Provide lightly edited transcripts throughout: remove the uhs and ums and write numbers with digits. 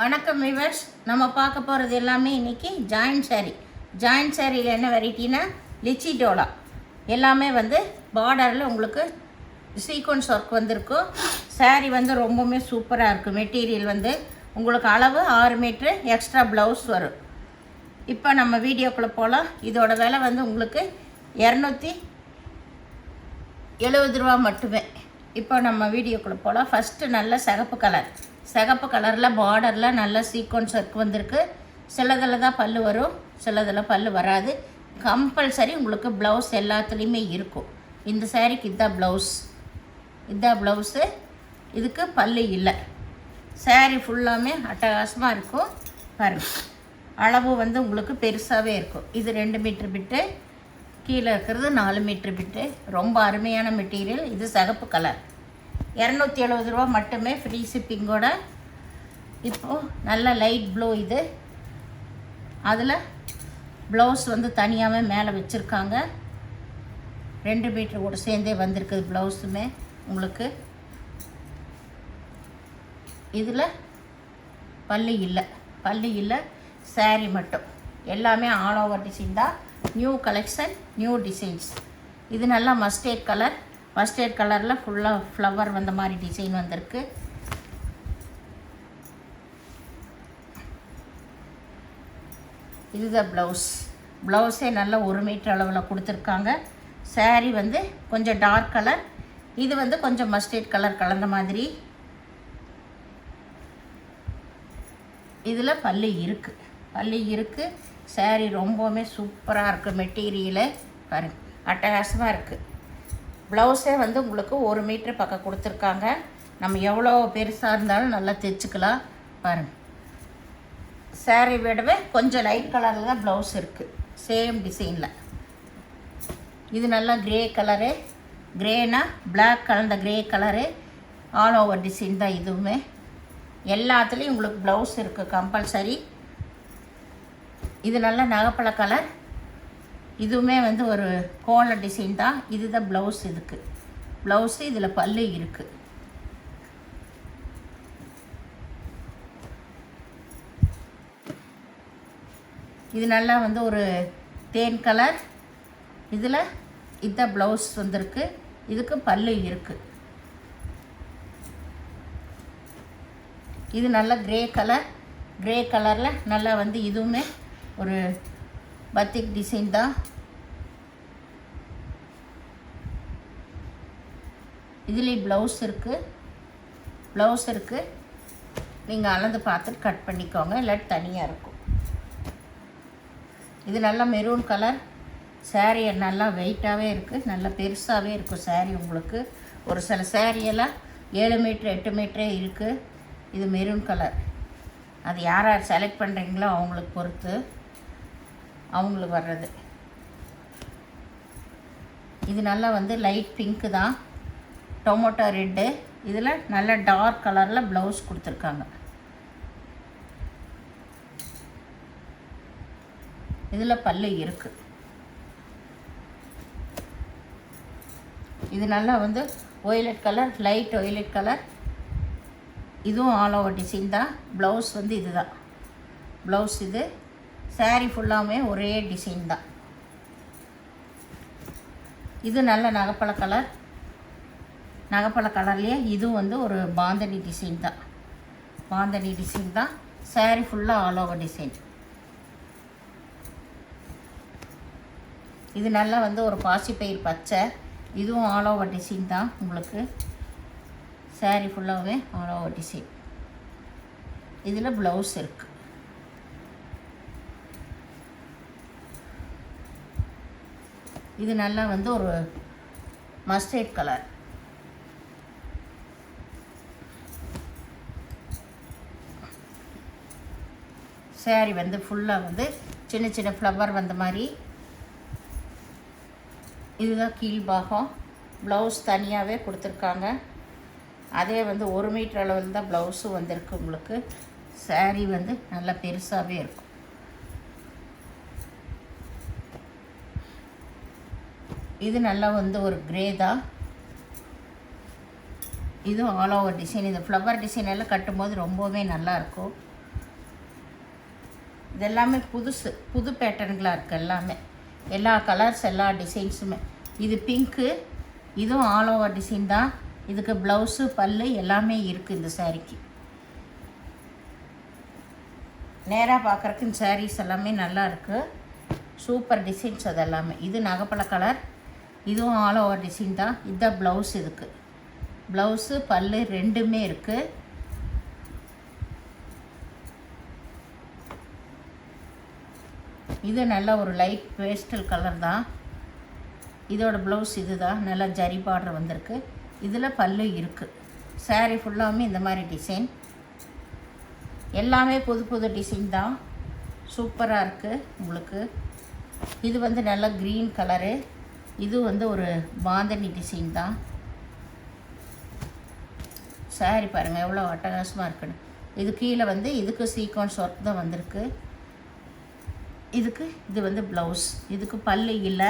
வணக்கம் விவர்ஸ். நம்ம பார்க்க போகிறது எல்லாமே இன்றைக்கி ஜாயின்ட் சாரியில் என்ன வெரைட்டினா லிச்சி டோலா. எல்லாமே பார்டரில் உங்களுக்கு சீக்வன்ஸ் ஒர்க் வந்திருக்கும். சாரீ ரொம்பவுமே சூப்பராக இருக்குது. மெட்டீரியல் உங்களுக்கு அளவு 6 மீட்ரு எக்ஸ்ட்ரா ப்ளவுஸ் வரும். இப்போ நம்ம வீடியோக்குள்ளே போகலாம். இதோட விலை உங்களுக்கு 270 ரூபா மட்டுமே. இப்போ நம்ம வீடியோக்குள்ளே போகலாம். ஃபஸ்ட்டு நல்ல சிகப்பு கலரில் பார்டரில் நல்ல சீக்வன்ஸ் ஒர்க் வந்திருக்கு. சிலதில் தான் பல்லு வரும், சிலதில் பல்லு வராது. கம்பல்சரி உங்களுக்கு ப்ளவுஸ் எல்லாத்துலேயுமே இருக்கும். இந்த சாரீக்கு இதான் ப்ளவுஸு. இதுக்கு பல்லு இல்லை. சாரீ ஃபுல்லாமே அட்டகாசமாக இருக்கும். பாருங்கள், அளவு உங்களுக்கு பெருசாகவே இருக்கும். இது 2 மீட்ரு பிட்டு, கீழே இருக்கிறது 4 மீட்ரு பிட்டு. ரொம்ப அருமையான மெட்டீரியல். இது சிகப்பு கலர். 270 ரூபா மட்டுமே, ஃப்ரீ ஷிப்பிங்கோட. இப்போது நல்ல லைட் ப்ளூ. இது அதில் ப்ளவுஸ் தனியாகவே மேலே வச்சுருக்காங்க. 2 மீட்ரு கூட சேர்ந்தே வந்திருக்குது ப்ளவுஸுமே உங்களுக்கு. இதில் பல்லு இல்லை, சாரீ மட்டும். எல்லாமே ஆல் ஓவர் டிசைன் தான். New collection, new designs. இது நல்லா மஸ்டர்ட் கலரில் ஃபுல்லாக ஃப்ளவர் வந்த மாதிரி டிசைன் வந்திருக்கு. இதுதான் ப்ளவுஸே நல்லா 1 மீட்டர் அளவில் கொடுத்துருக்காங்க. சாரீ கொஞ்சம் டார்க் கலர், இது கொஞ்சம் மஸ்டர்ட் கலர் கலந்த மாதிரி. இதில் பல்லு இருக்குது. சாரீ ரொம்பவுமே சூப்பராக இருக்குது. மெட்டீரியலு பாருங்கள், அட்டகாசமாக இருக்குது. ப்ளவுஸே உங்களுக்கு 1 மீட்ரு பக்கம் கொடுத்துருக்காங்க. நம்ம எவ்வளோ பெருசாக இருந்தாலும் நல்லா தைச்சிக்கலாம். பாருங்கள், சாரீ விடவே கொஞ்சம் லைட் கலரில் தான் ப்ளவுஸ் இருக்குது, சேம் டிசைனில். இது நல்லா க்ரே கலரு, க்ரேனா பிளாக் கலந்த grey colour. All over design தான் இதுவுமே. எல்லாத்துலேயும் உங்களுக்கு ப்ளவுஸ் இருக்குது கம்பல்சரி. இது நல்லா நகைப்பழ கலர். இதுவுமே ஒரு கோல டிசைன் தான். இதுதான் ப்ளவுஸ். ப்ளவுஸு இதில் பல்லு இருக்குது. இது நல்லா ஒரு தேன் கலர். இதில் இதுதான் ப்ளவுஸ் வந்திருக்கு. இதுக்கு பல்லு இருக்குது. இது நல்ல க்ரே கலரில் நல்லா இதுவுமே ஒரு பத்திக் டிசைன் தான். இதுலேயும் ப்ளவுஸ் இருக்குது. நீங்கள் அளந்து பார்த்துட்டு கட் பண்ணிக்கோங்க, இல்லாட்டி தனியாக இருக்கும். இது நல்லா மெரூன் கலர். சாரீ நல்லா வெயிட்டாகவே இருக்குது, நல்லா பெருசாகவே இருக்கும் சாரீ உங்களுக்கு. ஒரு சில சாரியெல்லாம் 7 மீட்ரு 8 மீட்டரே இருக்குது. இது மெரூன் கலர். அது யார் செலக்ட் பண்ணுறீங்களோ அவங்களுக்கு பொறுத்து அவங்களுக்கு வர்றது. இது நல்லா லைட் பிங்க்கு தான், டொமேட்டோ ரெட்டு. இதில் நல்ல டார்க் கலரில் ப்ளவுஸ் கொடுத்துருக்காங்க. இதில் பல்லு இருக்குது. இது நல்லா violet colour, light violet colour. இதுவும் ஆல் ஓவர் டிசைன் தான். ப்ளவுஸ் இதுதான் ப்ளவுஸ். இது சாரீ ஃபுல்லாமே ஒரே டிசைன் தான். இது நல்ல நகைப்பழ கலர்லேயே இதுவும் ஒரு பாந்தனி டிசைன் தான். சாரீ ஃபுல்லாக ஆல் ஓவர் டிசைன். இது நல்லா ஒரு பாசிப்பயிர் பச்சை. இதுவும் ஆல் ஓவர் டிசைன் தான் உங்களுக்கு. சாரீ ஃபுல்லாகவே ஆல் ஓவர் டிசைன். இதில் ப்ளவுஸ் இருக்குது. இது நல்லா ஒரு மஸ்டர்ட் கலர். சாரீ ஃபுல்லாக சின்ன சின்ன ஃப்ளவர் வந்த மாதிரி. இதுதான் கீழ்பாகம். ப்ளவுஸ் தனியாகவே கொடுத்துருக்காங்க. அதே 1 மீட்டர் அளவில் தான் ப்ளவுஸும் வந்திருக்கு உங்களுக்கு. சாரீ நல்லா பெருசாகவே இருக்கும். இது நல்லா ஒரு க்ரே தான். இதுவும் ஆல் ஓவர் டிசைன். இந்த ஃப்ளவர் டிசைன் எல்லாம் கட்டும்போது ரொம்பவே நல்லாயிருக்கும். இதெல்லாமே புது பேட்டர்ன்களாக இருக்குது எல்லாமே. எல்லா கலர்ஸ் எல்லா டிசைன்ஸுமே. இது பிங்க்கு, இதுவும் ஆல் ஓவர் டிசைன் தான். இதுக்கு ப்ளவுஸு பல்லு எல்லாமே இருக்குது இந்த சாரீக்கு. நேராக பார்க்குறக்கு இந்த சாரீஸ் எல்லாமே நல்லா இருக்குது. சூப்பர் டிசைன்ஸ் அது எல்லாமே. இது நகைப்பழ கலர், இதுவும் ஆல் ஓவர் டிசைன் தான். இதுதான் ப்ளவுஸ். இதுக்கு ப்ளவுஸு பல்லு ரெண்டுமே இருக்குது. இது நல்ல ஒரு லைட் பேஸ்டல் கலர் தான். இதோட ப்ளவுஸ் இது தான். நல்லா ஜரி பார்டர் வந்திருக்கு. இதில் பல்லு இருக்குது. சாரீ ஃபுல்லாமே இந்த மாதிரி டிசைன். எல்லாமே புது டிசைன் தான். சூப்பராக இருக்குது உங்களுக்கு. இது வந்து நல்ல க்ரீன் கலரு. இது வந்து ஒரு பாந்தனி டிசைன் தான். சாரீ பாருங்கள் எவ்வளோ அட்டகாசமாக இருக்குன்னு. இது கீழே வந்து இதுக்கு சீக்வன்ஸ் ஒர்க் தான் வந்திருக்கு. இது வந்து ப்ளவுஸ். இதுக்கு பல்லு இல்லை.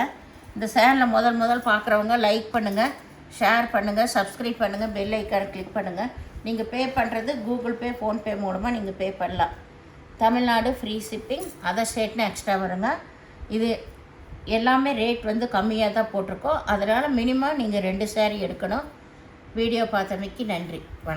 இந்த சேனலை முதல் பார்க்குறவங்க லைக் பண்ணுங்கள், ஷேர் பண்ணுங்கள், சப்ஸ்கிரைப் பண்ணுங்கள், பெல் ஐக்கானை கிளிக் பண்ணுங்கள். நீங்கள் பே பண்ணுறது கூகுள் பே, ஃபோன்பே மூலமாக நீங்கள் பே பண்ணலாம். தமிழ்நாடு ஃப்ரீ ஷிப்பிங், அதர் ஸ்டேட்னா எக்ஸ்ட்ரா வருங்க. இது எல்லாமே ரேட் வந்து கம்மியாக தான் போட்டிருக்கோம். அதனால் மினிமம் நீங்கள் 2 சாரீ எடுக்கணும். வீடியோ பார்த்தமைக்கு நன்றி. வணக்கம்.